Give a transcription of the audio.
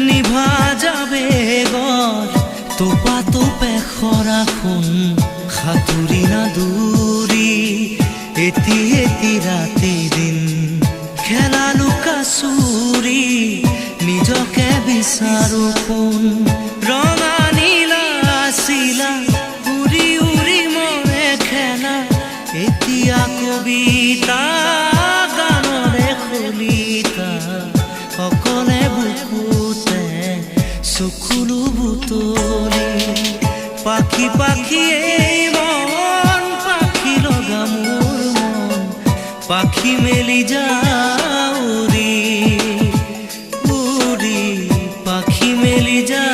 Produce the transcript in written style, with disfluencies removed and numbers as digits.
নিভা যাবে গড় তোপা তোপে খৰাখুন সাঁতুৰি নাদুৰি এটি এটি ৰাতি দিন খেলা লুকা চুৰি নিজকে বিচাৰো কোন ৰঙা নীলা চিলা উৰি উৰি মৰে খেলা এতিয়া কবিতা গানৰে খলিতা অকলে বুকুতে চকুলো বুটলি পাখি পাখি এই মন পাখি লগা মোৰ মন পাখি মেলি যাউৰি উৰি পাখি মেলি যা